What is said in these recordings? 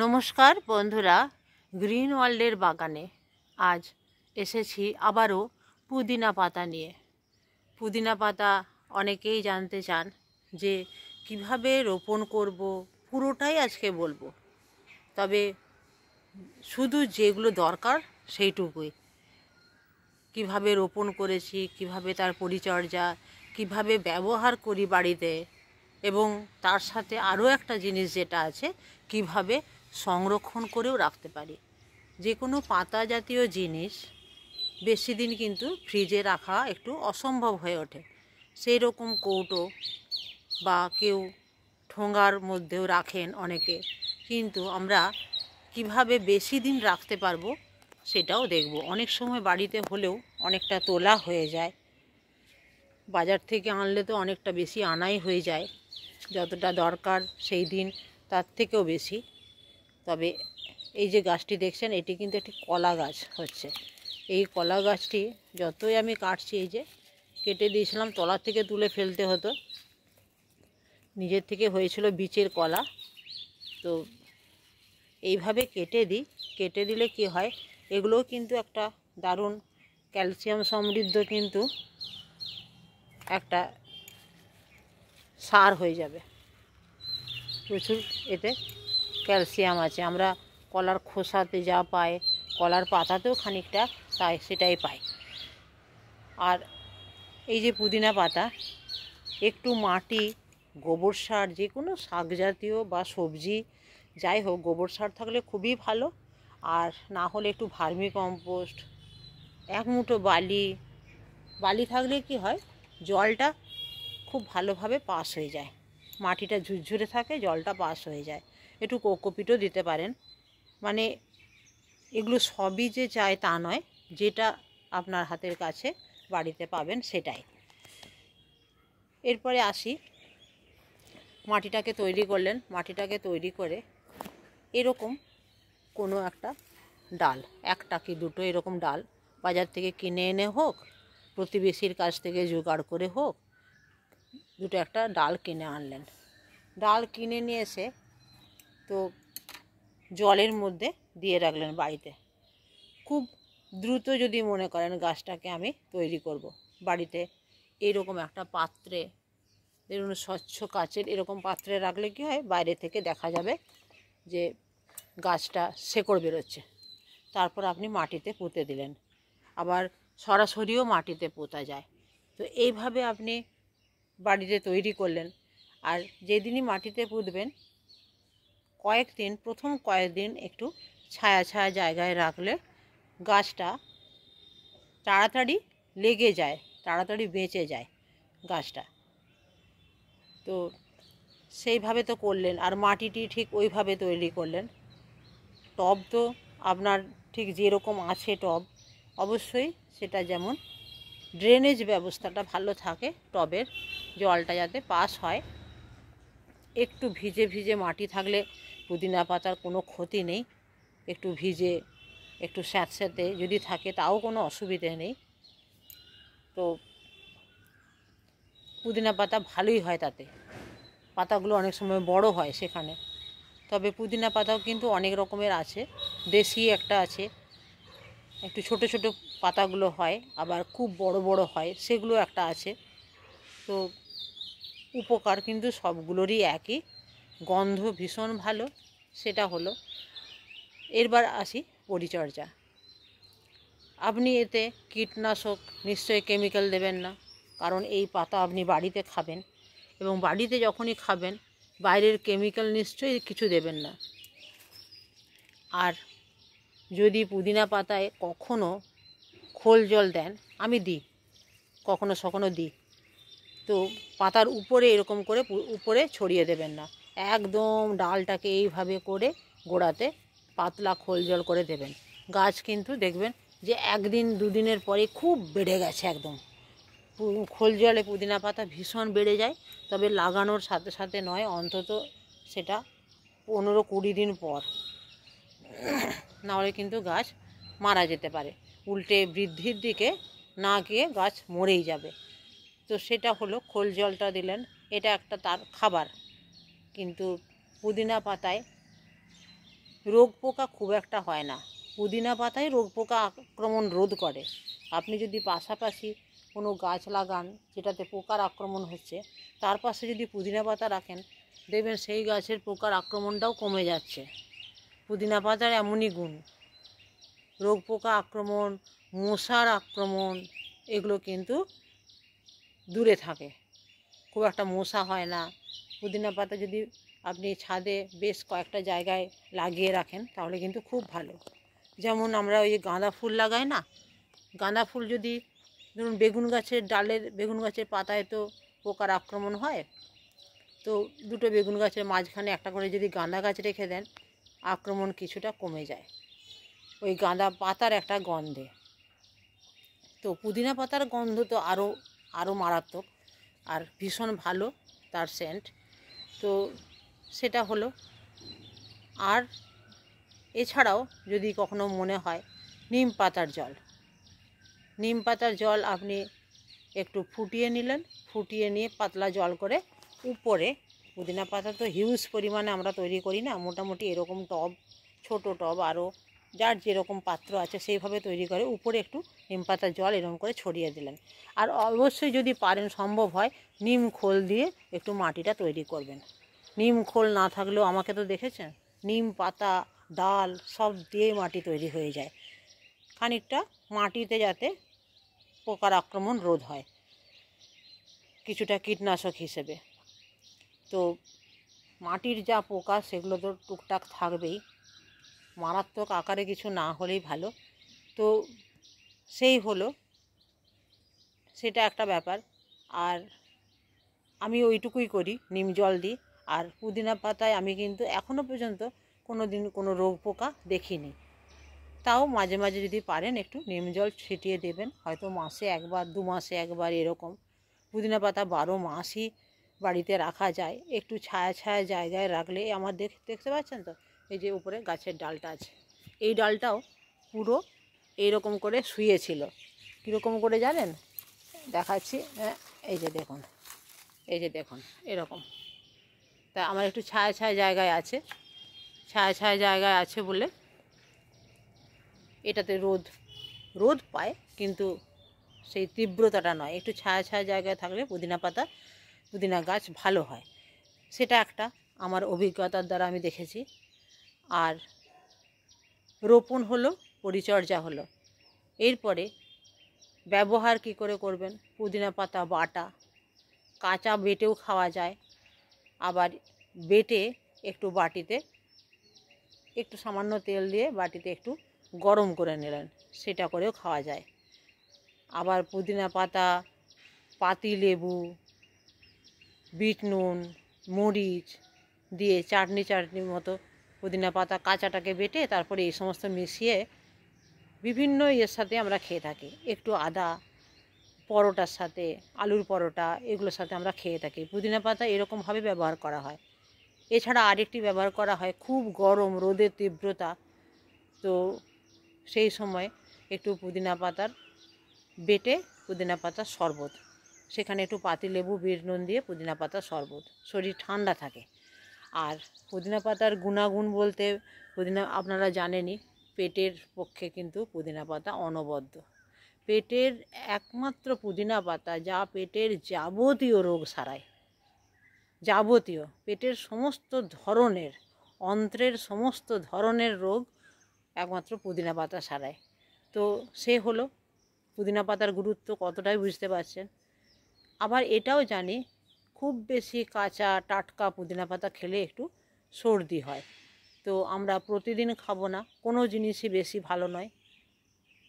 নমস্কার বন্ধুরা, গ্রিন ওয়ার্ল্ডের বাগানে আজ এসেছি আবারও পুদিনা পাতা নিয়ে। পুদিনা পাতা অনেকেই জানতে চান যে কিভাবে রোপণ করব, পুরোটাই আজকে বলবো। তবে শুধু যেগুলো দরকার সেইটুকুই, কিভাবে রোপণ করেছি, কিভাবে তার পরিচর্যা, কিভাবে ব্যবহার করি বাড়িতে, এবং তার সাথে আরও একটা জিনিস যেটা আছে, কিভাবে সংরক্ষণ করেও রাখতে পারি। যে কোনো পাতা জাতীয় জিনিস বেশি দিন কিন্তু ফ্রিজে রাখা একটু অসম্ভব হয়ে ওঠে। সেই রকম কৌটো বা কেউ ঠোঙার মধ্যেও রাখেন অনেকে, কিন্তু আমরা কিভাবে বেশি দিন রাখতে পারবো সেটাও দেখব। অনেক সময় বাড়িতে হলেও অনেকটা তোলা হয়ে যায়, বাজার থেকে আনলে তো অনেকটা বেশি আনাই হয়ে যায়, যতটা দরকার সেই দিন তার থেকেও বেশি। তবে এই যে গাছটি দেখছেন, এটি কিন্তু একটি কলা গাছ হচ্ছে। এই কলা গাছটি যতই আমি কাটছি, এই যে কেটে দিয়েছিলাম, তলা থেকে তুলে ফেলতে হতো, নিজের থেকে হয়েছিল বীচের কলা। তো এইভাবে কেটে দিই। কেটে দিলে কি হয়, এগুলোও কিন্তু একটা দারুণ ক্যালসিয়াম সমৃদ্ধ কিন্তু একটা সার হয়ে যাবে। প্রচুর এতে ক্যালসিয়াম আছে। আমরা কলার খোসাতে যা পাই, কলার পাতাতেও খানিকটা তাই সেটাই পাই। আর এই যে পুদিনা পাতা, একটু মাটি, গোবর সার, যে কোনো শাক জাতীয় বা সবজি যাই হোক, গোবর সার থাকলে খুবই ভালো। আর না হলে একটু ভার্মি কম্পোস্ট, এক মুঠো বালি থাকলে কি হয়, জলটা খুব ভালোভাবে পাস হয়ে যায়, মাটিটা ঝুরঝুরে থাকে, জলটা পাস হয়ে যায়। একটু কোকোপিটও দিতে পারেন। মানে এগুলো সবই যে চাই তা নয়, যেটা আপনার হাতের কাছে বাড়িতে পাবেন সেটাই। এরপরে আসি, মাটিটাকে তৈরি করলেন। মাটিটাকে তৈরি করে এরকম কোনো একটা ডাল, একটা কি দুটো এরকম ডাল বাজার থেকে কিনে এনে হোক, প্রতিবেশীর কাছ থেকে জোগাড় করে হোক, দুটো একটা ডাল কিনে আনলেন। ডাল কিনে নিয়ে এসে তো জলের মধ্যে দিয়ে রাখলেন বাড়িতে। খুব দ্রুত যদি মনে করেন গাছটাকে আমি তৈরি করব, বাড়িতে এইরকম একটা পাত্রে, ধরুন স্বচ্ছ কাচের এরকম পাত্রে রাখলে কি হয়, বাইরে থেকে দেখা যাবে যে গাছটা শেকড় বেরোচ্ছে। তারপর আপনি মাটিতে পুঁতে দিলেন, আবার সরাসরিও মাটিতে পোঁতা যায়। তো এইভাবে আপনি বাড়িতে তৈরি করলেন। আর যেদিনই মাটিতে পুঁতবেন, প্রথম কয়েকদিন একটু ছায়া ছায়া জায়গায় রাখলে গাছটা তাড়াতাড়ি লেগে যায়, তাড়াতাড়ি বেঁচে যায় গাছটা। তো সেইভাবে তো করলেন। আর মাটিটি ঠিক ওইভাবে তৈরি করলেন। টব তো আপনার ঠিক যেরকম আছে টব, অবশ্যই সেটা যেমন ড্রেনেজ ব্যবস্থাটা ভালো থাকে, টবের জলটা যাতে পাস হয়। একটু ভিজে ভিজে মাটি থাকলে পুদিনা পাতার কোনো ক্ষতি নেই। একটু ভিজে, একটু স্যাঁতস্যাঁতে যদি থাকে তাও কোনো অসুবিধে নেই। তো পুদিনা পাতা ভালোই হয়, তাতে পাতাগুলো অনেক সময় বড় হয় সেখানে। তবে পুদিনা পাতাও কিন্তু অনেক রকমের আছে। দেশি একটা আছে, একটু ছোট ছোট পাতাগুলো হয়, আবার খুব বড় বড় হয়, সেগুলো একটা আছে। তো উপকার কিন্তু সবগুলোরই একই, গন্ধ ভীষণ ভালো, সেটা হলো। এরবার আসি পরিচর্যা। আপনি এতে কীটনাশক নিশ্চয়ই কেমিক্যাল দেবেন না, কারণ এই পাতা আপনি বাড়িতে খাবেন, এবং বাড়িতে যখনই খাবেন বাইরের কেমিক্যাল নিশ্চয়ই কিছু দেবেন না। আর যদি পুদিনা পাতায় কখনো খোল জল দেন, আমি দিই, কখনো দিই, তো পাতার উপরে এরকম করে উপরে ছড়িয়ে দেবেন না, একদম ডালটাকে এইভাবে করে গোড়াতে পাতলা খোল জল করে দেবেন। গাছ কিন্তু দেখবেন যে একদিন দুদিনের পরে খুব বেড়ে গেছে, একদম খোল জলে পুদিনা পাতা ভীষণ বেড়ে যায়। তবে লাগানোর সাথে সাথে নয়, অন্তত সেটা 15-20 দিন পর, নাহলে কিন্তু গাছ মারা যেতে পারে, উল্টে বৃদ্ধির দিকে না গিয়ে গাছ মরেই যাবে। তো সেটা হলো, খোল জলটা দিলেন, এটা একটা তার খাবার। কিন্তু পুদিনা পাতায় রোগ পোকা খুব একটা হয় না। পুদিনা পাতায় রোগ পোকা আক্রমণ রোধ করে। আপনি যদি পাশাপাশি কোনো গাছ লাগান যেটাতে পোকার আক্রমণ হচ্ছে, তার পাশে যদি পুদিনা পাতা রাখেন, দেখবেন সেই গাছের পোকার আক্রমণটাও কমে যাচ্ছে। পুদিনা পাতার এমনই গুণ। রোগ পোকা আক্রমণ, মশার আক্রমণ এগুলো কিন্তু দূরে থাকে, খুব একটা মশা হয় না। পুদিনা পাতা যদি আপনি ছাদে বেশ কয়েকটা জায়গায় লাগিয়ে রাখেন তাহলে কিন্তু খুব ভালো। যেমন আমরা ওই গাঁদা ফুল লাগাই না, গাঁদা ফুল যদি ধরুন বেগুন গাছের ডালের, বেগুন গাছের পাতায় তো পোকার আক্রমণ হয়, তো দুটো বেগুন গাছের মাঝখানে একটা করে যদি গাঁদা গাছ রেখে দেন, আক্রমণ কিছুটা কমে যায় ওই গাঁদা পাতার একটা গন্ধে। তো পুদিনা পাতার গন্ধ তো আরও মারাত্মক আর ভীষণ ভালো তার সেন্ট। তো সেটা হলো। আর এছাড়াও যদি কখনো মনে হয়, নিম পাতার জল আপনি একটু ফুটিয়ে নিলেন, ফুটিয়ে নিয়ে পাতলা জল করে উপরে, পুদিনা পাতা তো হিউজ পরিমাণে আমরা তৈরি করি না, মোটামুটি এরকম টব, ছোট টব, আরও যার যেরকম পাত্র আছে সেইভাবে তৈরি করে উপরে একটু নিম পাতার জল এরকম করে ছড়িয়ে দিলেন। আর অবশ্যই যদি পারেন, সম্ভব হয়, নিম খোল দিয়ে একটু মাটিটা তৈরি করবেন। নিম খোল না থাকলেও, আমাকে তো দেখেছেন, নিম পাতা, ডাল সব দিয়ে মাটি তৈরি হয়ে যায়, খানিকটা মাটিতে, যাতে পোকার আক্রমণ রোধ হয়, কিছুটা কীটনাশক হিসেবে। তো মাটির যা পোকা সেগুলো তো টুকটাক থাকবেই, মারাত্মক আকারে কিছু না হলেই ভালো। তো সেই হলো, সেটা একটা ব্যাপার। আর আমি ওইটুকুই করি, নিম জল দিই। আর পুদিনা পাতায় আমি কিন্তু এখনও পর্যন্ত কোনো দিন কোনো রোগ পোকা দেখিনি। তাও মাঝে মাঝে যদি পারেন একটু নিম জল ছিটিয়ে দেবেন, হয়তো মাসে একবার, 2 মাসে একবার এরকম। পুদিনা পাতা 12 মাসই বাড়িতে রাখা যায়, একটু ছায়া ছায়া জায়গায় রাখলে। আমার দেখতে পাচ্ছেন তো, এই যে উপরে গাছের ডালটা আছে, এই ডালটাও পুরো এইরকম করে শুয়েছিল। কীরকম করে জানেন? দেখাচ্ছি, হ্যাঁ, এই যে দেখুন এরকম। তা আমার একটু ছায়া ছায়া জায়গায় আছে, ছায়া ছায়া জায়গায় আছে বলে এটাতে রোদ পায়, কিন্তু সেই তীব্রতাটা নয়। একটু ছায়া ছায়া জায়গায় থাকলে পুদিনা গাছ ভালো হয়। সেটা একটা আমার অভিজ্ঞতার দ্বারা আমি দেখেছি। আর রোপণ হলো, পরিচর্যা হলো। এরপরে ব্যবহার কি করে করবেন? পুদিনা পাতা বাটা, কাঁচা বেটেও খাওয়া যায়, আবার বেটে একটু বাটিতে, একটু সামান্য তেল দিয়ে বাটিতে একটু গরম করে নিলেন, সেটা করেও খাওয়া যায়। আবার পুদিনা পাতা, পাতিলেবু, বিট নুন, মরিচ দিয়ে চাটনির মতো পুদিনা পাতা কাঁচাটাকে বেটে তারপরে এই সমস্ত মিশিয়ে বিভিন্ন এর সাথে আমরা খেয়ে থাকি। একটু আদা, পরোটার সাথে, আলুর পরোটা, এগুলোর সাথে আমরা খেয়ে থাকি। পুদিনা পাতা এরকমভাবে ব্যবহার করা হয়। এছাড়া আরেকটি ব্যবহার করা হয়, খুব গরম, রোদের তীব্রতা, তো সেই সময় একটু পুদিনা পাতার বেটে পুদিনা পাতার শরবত, সেখানে একটু পাতিলেবু, বিট নুন দিয়ে পুদিনা পাতার শরবত, শরীর ঠান্ডা থাকে। আর পুদিনা পাতার গুণাগুণ বলতে, আপনারা জানেনই, পেটের পক্ষে কিন্তু পুদিনা পাতা অনবদ্য। পেটের একমাত্র পুদিনা পাতা যা পেটের যাবতীয় রোগ সারায়, যাবতীয় পেটের সমস্ত ধরনের, অন্ত্রের সমস্ত ধরনের রোগ একমাত্র পুদিনা পাতা সারায়। তো সে হলো, পুদিনা পাতার গুরুত্ব কতটাই বুঝতে পারছেন। আবার এটাও জানি, খুব বেশি কাঁচা টাটকা পুদিনা পাতা খেলে একটু সর্দি হয়। তো আমরা প্রতিদিন খাবো না, কোনো জিনিসই বেশি ভালো নয়।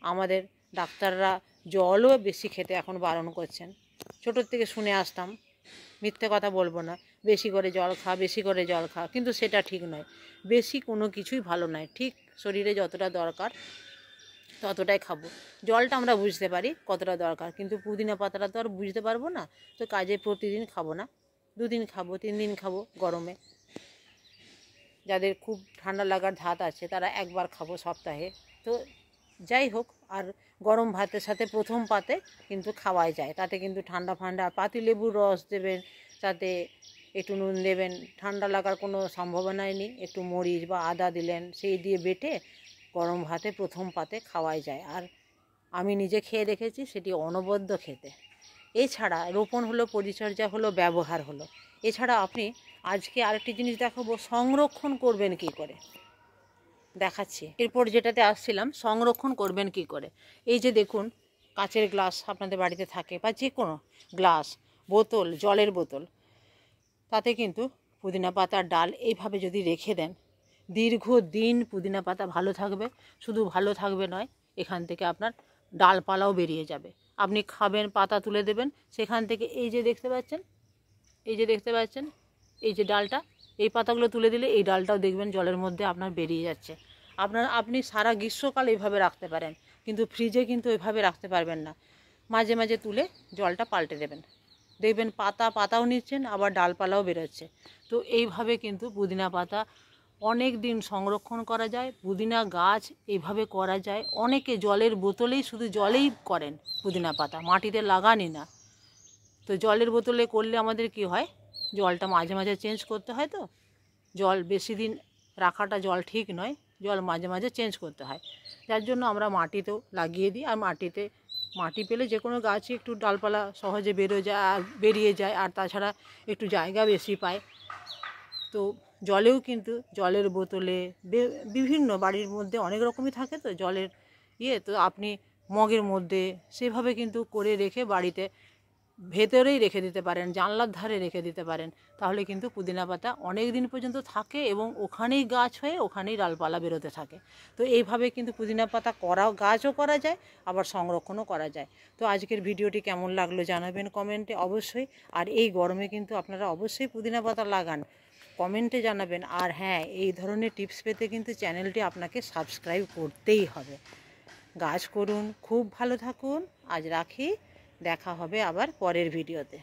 আমাদের ডাক্তাররা জলও বেশি খেতে এখন বারণ করছেন। ছোটোর থেকে শুনে আসতাম, মিথ্যে কথা বলবো না, বেশি করে জল খা, কিন্তু সেটা ঠিক নয়। বেশি কোনো কিছুই ভালো নয়, ঠিক শরীরে যতটা দরকার ততটাই খাবো। জলটা আমরা বুঝতে পারি কতটা দরকার, কিন্তু পুদিনা পাতাটা তো আর বুঝতে পারবো না। তো কাজে প্রতিদিন খাবো না, 2 দিন খাবো, 3 দিন খাবো। গরমে যাদের খুব ঠান্ডা লাগার ধাত আছে তারা একবার খাবো সপ্তাহে। তো যাই হোক, আর গরম ভাতের সাথে প্রথম পাতে কিন্তু খাওয়াই যায়, তাতে কিন্তু ঠান্ডা ফান্ডা। পাতিলেবুর রস দেবেন, তাতে একটু নুন দেবেন, ঠান্ডা লাগার কোনো সম্ভাবনাই নেই। একটু মরিচ বা আদা দিলেন, সেই দিয়ে বেটে গরম ভাতে প্রথম পাতে খাওয়াই যায়। আর আমি নিজে খেয়ে দেখেছি, সেটি অনবদ্য খেতে। এছাড়া রোপণ হলো, পরিচর্যা হলো, ব্যবহার হলো। এছাড়া আপনি আজকে আরেকটি জিনিস দেখাবো, সংরক্ষণ করবেন কি করে দেখাচ্ছি। এরপর যেটাতে আসছিলাম, সংরক্ষণ করবেন কি করে। এই যে দেখুন, কাচের গ্লাস আপনাদের বাড়িতে থাকে বা যে কোনো গ্লাস, বোতল, জলের বোতল, তাতে কিন্তু পুদিনা পাতার ডাল এইভাবে যদি রেখে দেন, দীর্ঘদিন পুদিনা পাতা ভালো থাকবে। শুধু ভালো থাকবে নয়, এখান থেকে আপনার ডালপালাও বেরিয়ে যাবে। আপনি খাবেন, পাতা তুলে দেবেন, সেখান থেকে এই যে দেখতে পাচ্ছেন, এই যে ডালটা, এই পাতাগুলো তুলে দিলে এই ডালটাও দেখবেন জলের মধ্যে আপনার বেরিয়ে যাচ্ছে। আপনি সারা গ্রীষ্মকাল এইভাবে রাখতে পারেন, কিন্তু ফ্রিজে কিন্তু এভাবে রাখতে পারবেন না। মাঝে মাঝে তুলে জলটা পাল্টে দেবেন, দেখবেন পাতাও নিচ্ছেন, আবার ডালপালাও বেরোচ্ছে। তো এইভাবে কিন্তু পুদিনা পাতা অনেক দিন সংরক্ষণ করা যায়। পুদিনা গাছ এইভাবে করা যায়। অনেকে জলের বোতলেই, শুধু জলেই করেন পুদিনা পাতা, মাটিতে লাগানি না। তো জলের বোতলে করলে আমাদের কি হয়, জলটা মাঝে মাঝে চেঞ্জ করতে হয়। তো জল বেশি দিন রাখাটা জল ঠিক নয়, জল মাঝে মাঝে চেঞ্জ করতে হয়। যার জন্য আমরা মাটিতেও লাগিয়ে দিই। আর মাটি পেলে যে কোনো গাছই একটু ডালপালা সহজে বেরিয়ে যায়। আর তাছাড়া একটু জায়গা বেশি পায়। তো জলেও কিন্তু, জলের বোতলে বিভিন্ন বাড়ির মধ্যে অনেক রকমই থাকে, তো জলের তো আপনি মগের মধ্যে সেভাবে কিন্তু করে রেখে বাড়িতে ভেতরেই রেখে দিতে পারেন, জানলার ধারে রেখে দিতে পারেন। তাহলে কিন্তু পুদিনা পাতা অনেক দিন পর্যন্ত থাকে এবং ওখানেই গাছ হয়ে ওখানেই ডালপালা বেরোতে থাকে। তো এইভাবে কিন্তু পুদিনা পাতা গাছও করা যায়, আবার সংরক্ষণও করা যায়। তো আজকের ভিডিওটি কেমন লাগলো জানাবেন কমেন্টে অবশ্যই। আর এই গরমে কিন্তু আপনারা অবশ্যই পুদিনা পাতা লাগান, কমেন্টে জানাবেন। আর হ্যাঁ, এই ধরনের টিপস পেতে কিন্তু চ্যানেলটি আপনাকে সাবস্ক্রাইব করতেই হবে। গাছ করুন, খুব ভালো থাকুন। আজ রাখি, দেখা হবে আবার পরের ভিডিওতে।